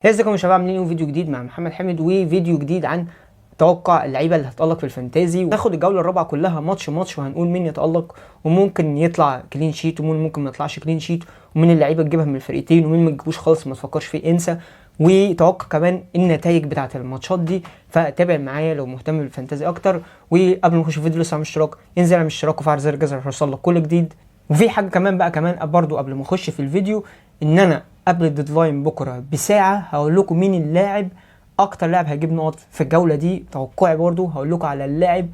ازيكم يا شباب، عاملين فيديو جديد مع محمد حامد وفيديو جديد عن توقع اللعيبه اللي هتتالق في الفانتازي. وناخد الجوله الرابعه كلها ماتش ماتش وهنقول مين يتالق وممكن يطلع كلين شيت وممكن ما يطلعش كلين شيت، ومين اللعيبه تجيبها من الفرقتين ومين ما تجيبوش خالص ما تفكرش فيه انسى. وتوقع كمان النتائج بتاعه الماتشات دي، فتابع معايا لو مهتم بالفانتازي اكتر. وقبل ما نخش في الفيديو لسه عامل اشتراك، انزل اعمل اشتراك وفعل زر الجرس عشان يوصلك كل جديد. وفي حاجه كمان برضو قبل ما اخش في الفيديو، ان انا قبل الديدلاين بكره بساعه هقول لكم مين اللاعب اكتر لاعب هيجيب نقط في الجوله دي. توقعي برضو هقول لكم على اللاعب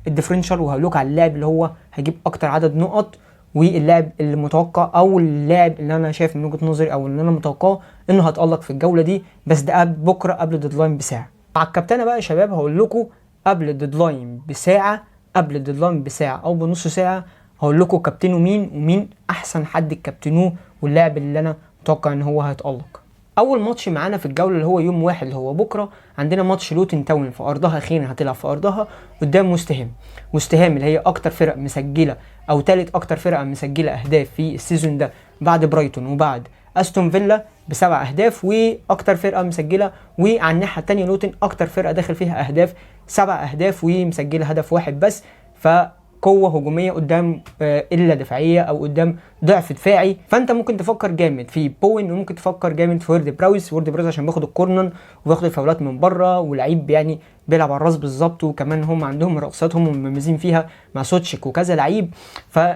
الديفرنشال، وهقول لكم على اللاعب اللي هو هيجيب اكتر عدد نقط، واللاعب اللي متوقع او اللاعب اللي انا شايف من وجهه نظري او اللي انا متوقعه انه هتالق في الجوله دي. بس ده بكره قبل الديدلاين بساعه. مع الكابتنه بقى يا شباب هقول لكم قبل الديدلاين بساعه، قبل الديدلاين بساعه او بنص ساعه هقول لكم كابتنوا مين ومين احسن حد كابتنوه واللاعب اللي انا متوقع ان هو هيتالق. اول ماتش معانا في الجوله اللي هو يوم واحد اللي هو بكره، عندنا ماتش لوتن تاون في ارضها. خينا هتلعب في ارضها قدام وستهام اللي هي اكتر فرق مسجله او ثالث اكتر فرقه مسجله اهداف في السيزون ده بعد برايتون وبعد استون فيلا ب7 اهداف، واكتر فرقه مسجله. وعلى الناحيه الثانيه لوتن اكتر فرقه داخل فيها اهداف 7 اهداف ومسجله هدف واحد بس. قوه هجوميه قدام الا دفاعيه او قدام ضعف دفاعي. فانت ممكن تفكر جامد في بوين وممكن تفكر جامد في وورد براوس عشان بياخد الكورنر وبياخد الفاولات من بره، ولعيب يعني بيلعب على الراس بالظبط. وكمان هم عندهم رأسات هم مميزين فيها مع سوتشيك وكذا لعيب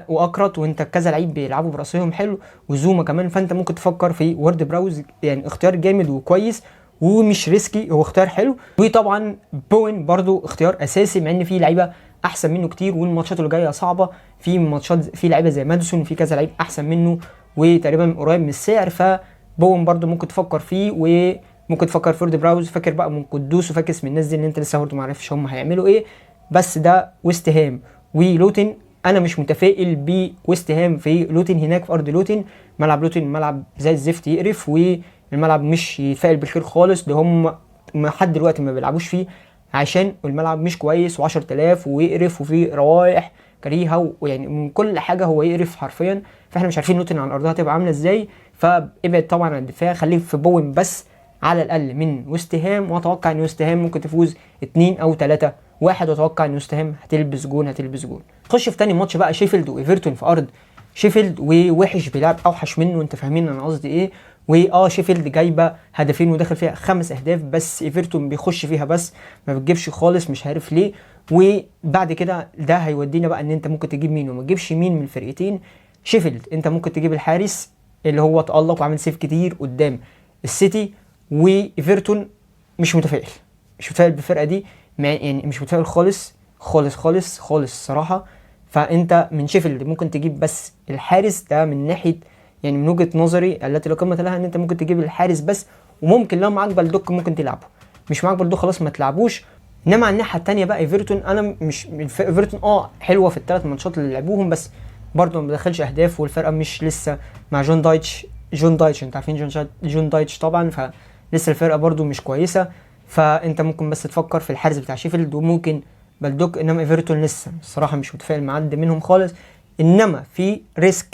واكرت، وانت كذا لعيب بيلعبوا براسهم حلو وزوما كمان. فانت ممكن تفكر في وورد براوس، يعني اختيار جامد وكويس ومش ريسكي، هو اختيار حلو. وطبعا بوين برضو اختيار اساسي مع ان في لعيبه احسن منه كتير والماتشات اللي جايه صعبه. في ماتشات في لعيبه زي ماديسون، في كذا لعيب احسن منه وتقريبا قريب من السعر. فبوين برضو ممكن تفكر فيه، وممكن تفكر في وورد براوس. فاكر بقى من قدوس وفاكس من الناس دي ان انت لسه برضو ما عرفتش هم هيعملوا ايه. بس ده ويست هام ولوتن. انا مش متفائل بويست هام في لوتن، هناك في ارض لوتن. ملعب لوتن ملعب زي الزفت يقرف، والملعب مش يتفائل بالخير خالص. ده هم لحد دلوقتي ما بيلعبوش فيه عشان الملعب مش كويس و10000 ويقرف وفي روايح كريهه ويعني من كل حاجه هو يقرف حرفيا. فاحنا مش عارفين نوتن على ارضها هتبقى عامله ازاي. فابعد طبعا عن الدفاع، خليك في بوين بس على الاقل من ويست هام. واتوقع ان ويست هام ممكن تفوز 2 أو 3-1، واتوقع ان ويست هام هتلبس جون. خش في تاني ماتش بقى، شيفيلد وايفرتون في ارض شيفيلد. ووحش بيلعب اوحش منه، انت فاهمين انا قصدي ايه. شيفيلد جايبه هدفين وداخل فيها 5 اهداف، بس ايفرتون بيخش فيها بس ما بتجيبش خالص، مش عارف ليه. وبعد كده ده هيودينا بقى ان انت ممكن تجيب مين وما تجيبش مين من الفرقتين. شيفيلد انت ممكن تجيب الحارس اللي هو تألق وعامل سيف كتير قدام السيتي. وايفرتون مش متفائل بالفرقه دي، يعني مش متفائل خالص صراحه. فانت من شيفيلد ممكن تجيب بس الحارس ده من ناحيه، يعني من وجهه نظري التي لا قيمه لها، ان انت ممكن تجيب الحارس بس. وممكن لو معاك بلدوك ممكن تلعبه، مش معاك بلدوك خلاص ما تلعبوش. انما على الناحيه الثانيه بقى ايفرتون، انا مش ايفرتون حلوه في الثلاث ماتشات اللي لعبوهم، بس برضه ما بدخلش اهداف، والفرقه مش لسه مع جون دايتش انت عارفين جون دايتش طبعا، فلسه الفرقه برضه مش كويسه. فانت ممكن بس تفكر في الحارس بتاع شيفيلد وممكن بلدوك. انما ايفرتون لسه الصراحه مش متفائل معد منهم خالص. انما في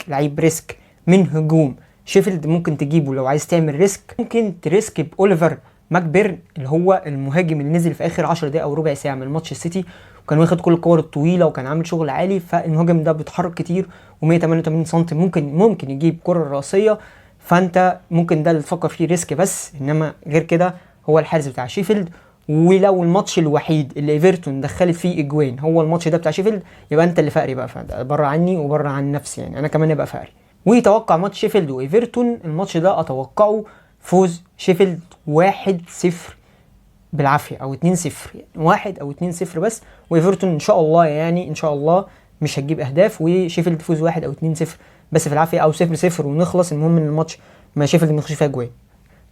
لعيب ريسك من هجوم شيفيلد ممكن تجيبه لو عايز تعمل ريسك. ممكن تريسك باوليفر ماكبيرن اللي هو المهاجم اللي نزل في اخر 10 دقايق او ربع ساعه من ماتش السيتي، وكان واخد كل الكور الطويله وكان عامل شغل عالي. فالمهاجم ده بيتحرك كتير و188 سم، ممكن يجيب كره راسيه. فانت ممكن ده اللي تفكر فيه ريسك بس، انما غير كده هو الحارس بتاع شيفيلد. ولو الماتش الوحيد اللي ايفرتون دخلت فيه اجوان هو الماتش ده بتاع شيفيلد، يبقى انت اللي فقري بقى، بره عني وبره عن نفسي، يعني انا كمان يبقى فقري. ويتوقع ماتش شيفيلد وايفرتون، الماتش ده اتوقعه فوز شيفيلد 1-0 بالعافيه او 2-0، يعني 1 أو 2-0 بس. وايفرتون ان شاء الله، يعني ان شاء الله مش هتجيب اهداف، وشيفيلد تفوز 1 أو 2-0 بس في العافيه، او 0-0 ونخلص. المهم ان الماتش ما شيفيلد ما يخش فيها جوان.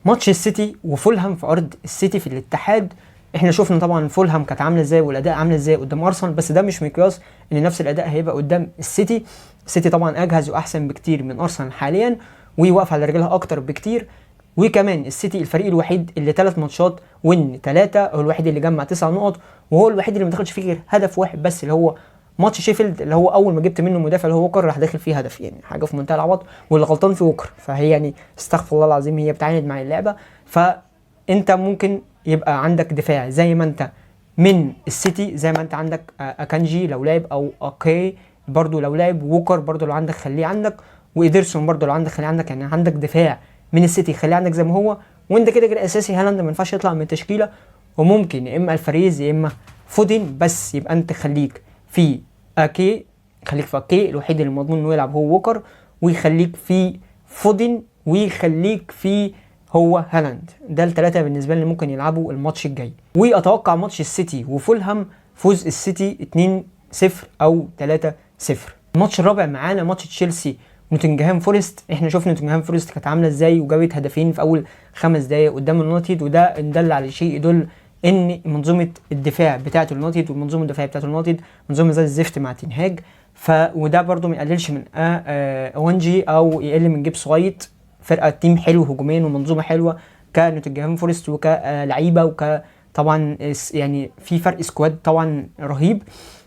ماتش السيتي وفولهام في ارض السيتي في الاتحاد. احنا شفنا طبعا فولهام كانت عامله ازاي والاداء عامل ازاي قدام ارسنال، بس ده مش مقياس ان نفس الاداء هيبقى قدام السيتي. السيتي طبعا اجهز واحسن بكتير من ارسنال حاليا، ويوقف على رجلها اكتر بكتير. وكمان السيتي الفريق الوحيد اللي 3 ماتشات وين 3، هو الوحيد اللي جمع 9 نقط، وهو الوحيد اللي ما دخلش فيه غير هدف واحد بس، اللي هو ماتش شيفيلد اللي هو اول ما جبت منه مدافع اللي هو ووكر راح داخل فيه هدف. يعني حاجه في منتهى العبط، واللي غلطان في ووكر. فهي يعني استغفر الله العظيم، هي بتعاند مع اللعبه. انت ممكن يبقى عندك دفاع زي ما انت من السيتي، زي ما انت عندك اكانجي لو لعب، او اوكي برضو لو لعب، ووكر برضو لو عندك خليه عندك، وإيدرسون برضو لو عندك خليه عندك. يعني عندك دفاع من السيتي خليه عندك زي ما هو، وانت كده كده اساسي هالاند ما ينفعش يطلع من التشكيله، وممكن يا اما الفاريز يا اما فودن، بس يبقى انت خليك في اكي، خليك في اكي الوحيد اللي مضمون انه يلعب هو ووكر، ويخليك في فودن، ويخليك في هو هالاند. ده الثلاثه بالنسبه لي ممكن يلعبوا الماتش الجاي. واتوقع ماتش السيتي وفولهام فوز السيتي 2-0 او 3-0. الماتش الرابع معانا ماتش تشيلسي نوتنجهام فورست. احنا شفنا نوتنجهام فورست كانت عامله ازاي، وجابت هدفين في اول 5 دقايق قدام اليونايتد، وده ان دل على شيء يدل ان منظومه الدفاع بتاعه اليونايتد والمنظومه الدفاعيه بتاعه اليونايتد منظومه زي الزفت مع تنهاج. وده برده ما يقللش من اوانجي او يقل من جيبس وايت. فرقه تيم حلو هجوميا ومنظومه حلوه كنوتنجهام فورست، وكلعيبه طبعا يعني في فرق سكواد طبعا رهيب.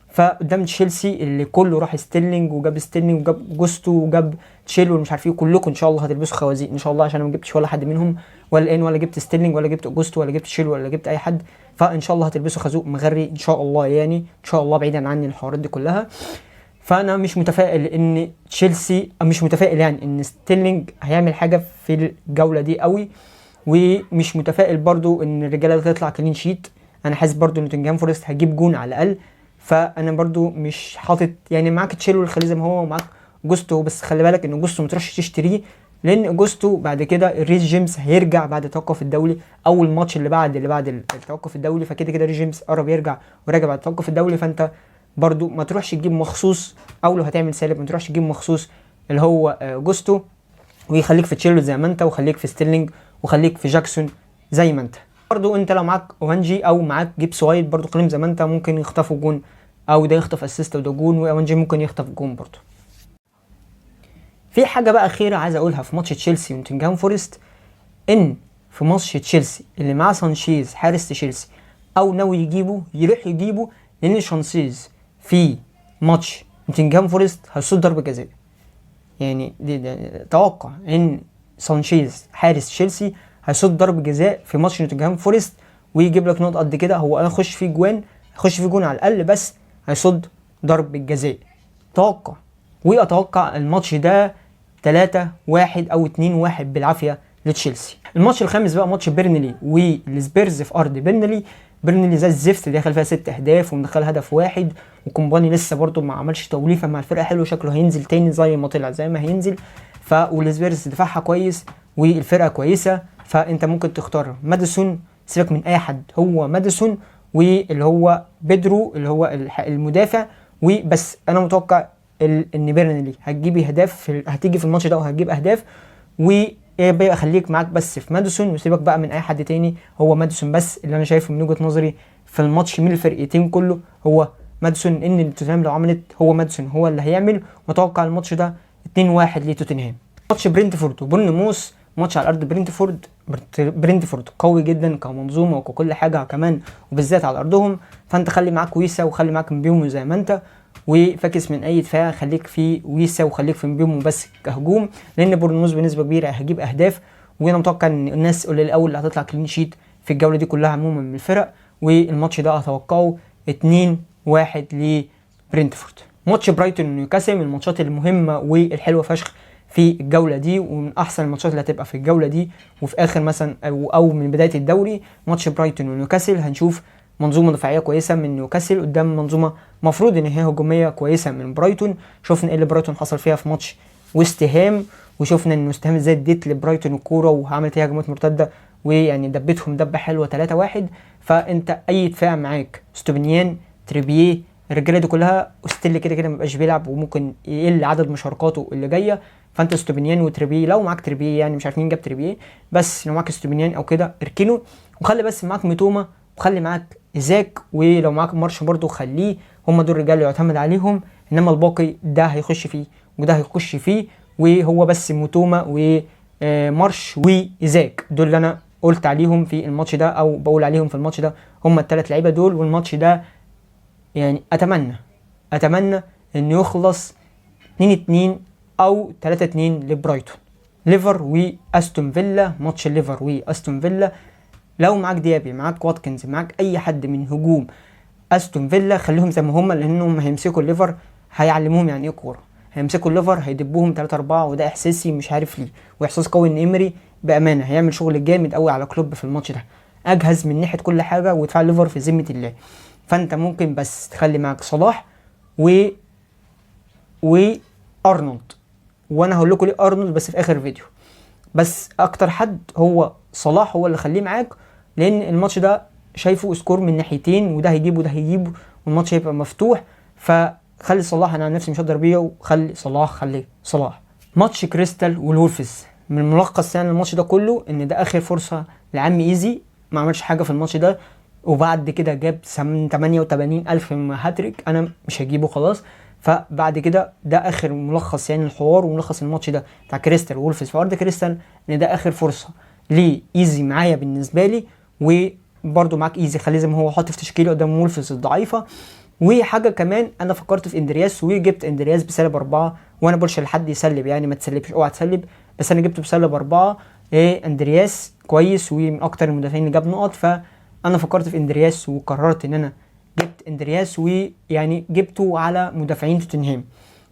فقدام تشيلسي اللي كله راح ستيرلينج، وجاب ستيرلينج وجاب جوستو وجاب تشيلو ومش عارف ايه، كلكم ان شاء الله هتلبسوا خوازيق ان شاء الله، عشان انا ما جبتش ولا حد منهم ولا الان، ولا جبت ستيرلينج ولا جبت جوستو ولا جبت تشيلو ولا جبت اي حد. فان شاء الله هتلبسوا خازوق مغري ان شاء الله، يعني ان شاء الله بعيدا عني الحوارات دي كلها. فانا مش متفائل ان تشيلسي، مش متفائل يعني ان ستيرلينج هيعمل حاجه في الجوله دي قوي، ومش متفائل برضو ان الرجاله تطلع كلين شيت. انا حاسس برضو ان نوتنجهام فورست هجيب جون على الاقل. فانا برضو مش حاطط يعني معاك تشيلو الخليج زي ما هو ومعاك جوستو، بس خلي بالك ان جوستو ما تروحش تشتريه، لان جوستو بعد كده ريس جيمس هيرجع بعد التوقف الدولي، اول ماتش اللي بعد التوقف الدولي، فكده كده ريس جيمس قرب يرجع وراجع بعد التوقف الدولي. فانت برضو ما تروحش تجيب مخصوص، او لو هتعمل سالب ما تروحش تجيب مخصوص اللي هو جوستو، ويخليك في تشيلو زي ما انت، وخليك في ستيرلينج، وخليك في جاكسون زي ما انت. برضو انت لو معاك اوانجي او معاك جيبس وايت برضو قيم زي ما انت، ممكن يخطفوا جون، او ده يخطف اسيست وده جون، واوانجي ممكن يخطف جون برضو. في حاجه بقى اخيره عايز اقولها في ماتش تشيلسي ونوتنجهام فورست، ان في ماتش تشيلسي اللي معاه سانشيز حارس تشيلسي او ناوي يروح يجيبه، لان سانشيز في ماتش نوتنجهام فورست هيصد ضربه جزاء. يعني دي توقع ان سانشيز حارس تشيلسي هيصد ضربه جزاء في ماتش نوتنجهام فورست، ويجيب لك نقط قد كده. هو هيخش فيه جون على الاقل، بس هيصد ضربه جزاء توقع. واتوقع الماتش ده 3-1 او 2-1 بالعافيه لتشيلسي. الماتش الخامس بقى ماتش بيرنلي والسبيرز في ارض بيرنلي زي الزفت، داخل فيها 6 اهداف ومدخل هدف واحد، وكومباني لسه برضو ما عملش توليفه مع الفرقه حلو، شكله هينزل تاني زي ما طلع زي ما هينزل. والسبيرز دفاعها كويس والفرقه كويسه، فانت ممكن تختار ماديسون، سيبك من اي حد، هو ماديسون واللي هو بيدرو اللي هو المدافع وبس. انا متوقع ان بيرنلي هتيجي في الماتش ده وهتجيب اهداف، ويبقى خليك معاك بس في ماديسون، وسيبك بقى من اي حد تاني، هو ماديسون بس اللي انا شايفه من وجهة نظري في الماتش من الفرقتين كله هو ماديسون. ان توتنهام لو عملت هو ماديسون هو اللي هيعمل. متوقع الماتش ده 2-1 لتوتنهام. ماتش برينتفورد وبورنموث، ماتش على ارض برينتفورد قوي جدا كمنظومه وكل حاجه كمان، وبالذات على ارضهم. فانت خلي معاك ويسا وخلي معاك مبيومو زي ما انت، وفاكس من اي دفاع، خليك في ويسا وخليك في مبيومو بس كهجوم، لان بورنموث بنسبه كبيره هيجيب اهداف. وانا متوقع ان الناس الاول اللي هتطلع كلين شيت في الجوله دي كلها عموما من الفرق. والماتش ده اتوقعه 2-1 لبرينتفورد. ماتش برايتون ونيوكاسل من الماتشات المهمه والحلوه فشخ في الجوله دي، ومن احسن الماتشات اللي هتبقى في الجوله دي وفي اخر مثلا او من بدايه الدوري. ماتش برايتون ونيوكاسل هنشوف منظومه دفاعيه كويسه من نيوكاسل قدام منظومه مفروض ان هي هجوميه كويسه من برايتون. شفنا ايه اللي برايتون حصل فيها في ماتش ويست هام، وشفنا ان ويست هام ازاي اديت لبرايتون الكوره وعملت فيها هجمات مرتده، ويعني دبتهم دبه حلوه 3-1. فانت اي دفاع معاك ستوبينيان تريبيه الرجاله دي كلها، وستيل كده مبقاش بيلعب وممكن يقل عدد مشاركاته اللي جايه. فانت ستوبينيان وتريبيه، لو معاك تريبيه يعني مش عارف مين جاب تريبيه، بس لو معاك ستوبينيان او كده اركنه، وخلي بس معاك ميتوما، وخلي معاك إيزاك، ولو معاك مارش برضو خليه. هم دول الرجال اللي يعتمد عليهم، انما الباقي ده هيخش فيه وده هيخش فيه، وهو بس ميتوما ومارش وإيزاك دول اللي انا قلت عليهم في الماتش ده او بقول عليهم في الماتش ده، هم الثلاث لعيبه دول. والماتش ده يعني اتمنى انه يخلص 2-2 او 3-2 لبرايتون. ليفر واستون فيلا، ماتش ليفر واستون فيلا لو معاك ديابي، معاك واتكنز، معاك اي حد من هجوم استون فيلا، خليهم زي ما هم، لانهم هيمسكوا الليفر، هيعلموهم يعني ايه كوره. هيمسكوا الليفر هيدبوهم 3-4، وده احساسي مش عارف ليه، واحساس قوي ان ايمري بامانه هيعمل شغل جامد قوي على كلوب في الماتش ده، اجهز من ناحيه كل حاجه، ودفاع الليفر في ذمه الله. فانت ممكن بس تخلي معاك صلاح وارنولد، وانا هقول لكم ليه ارنولد بس في اخر فيديو. بس اكتر حد هو صلاح، هو اللي خليه معاك، لان الماتش ده شايفه سكور من ناحيتين، وده هيجيب وده هيجيب، والماتش هيبقى مفتوح. فخلي صلاح، انا عن نفسي مش هقدر بيه، وخلي صلاح، خلي صلاح. ماتش كريستال والولفز، من ملخص يعني الماتش ده كله ان ده اخر فرصه لعم ايزي، ما عملش حاجه في الماتش ده، وبعد كده جاب 88,000 هاتريك، انا مش هجيبه خلاص. فبعد كده ده اخر ملخص يعني الحوار وملخص الماتش ده بتاع كريستال وولفز في ارض كريستال، ان ده اخر فرصه ليه ايزي معايا بالنسبه لي. وبرده معاك ايزي، خليه زي ما هو، حاطط في تشكيله قدام وولفز الضعيفه. وحاجه كمان، انا فكرت في اندرياس وجبت اندرياس بسالب 4، وانا بقولش لحد يسلب يعني، ما تسلبش، اوعى تسلب، بس انا جبته بسالب 4. اندرياس كويس ومن اكتر المدافعين اللي جاب نقط، فانا فكرت في اندرياس وقررت ان انا جبت اندرياس، ويعني جبته على مدافعين توتنهام،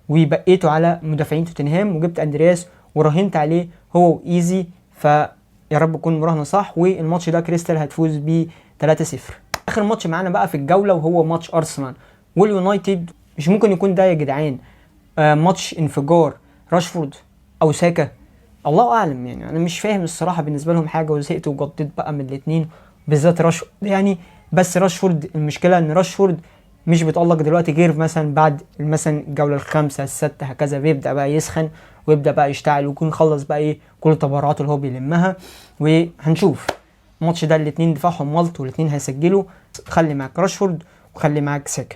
وبقيته على مدافعين توتنهام، وجبت اندرياس وراهنت عليه هو وايزي. فيا رب تكون مراهنه صح، والماتش ده كريستال هتفوز بيه 3-0. اخر ماتش معانا بقى في الجوله وهو ماتش ارسنال واليونايتد. مش ممكن يكون ده يا جدعان ماتش انفجار راشفورد او ساكا؟ الله اعلم يعني، انا مش فاهم الصراحه بالنسبه لهم حاجه، وزهقت وجديت بقى من الاثنين، بالذات راشفورد يعني. بس راشفورد، المشكله ان راشفورد مش بيتألق دلوقتي غير مثلا بعد مثلا الجوله الخامسه السادسه هكذا، بيبدا بقى يسخن ويبدا بقى يشتعل، ويكون خلص بقى ايه كل التبرعات اللي هو بيلمها. وهنشوف الماتش ده الاثنين دفاعهم ملط، والاثنين هيسجلوا. خلي معاك راشفورد وخلي معاك ساكا.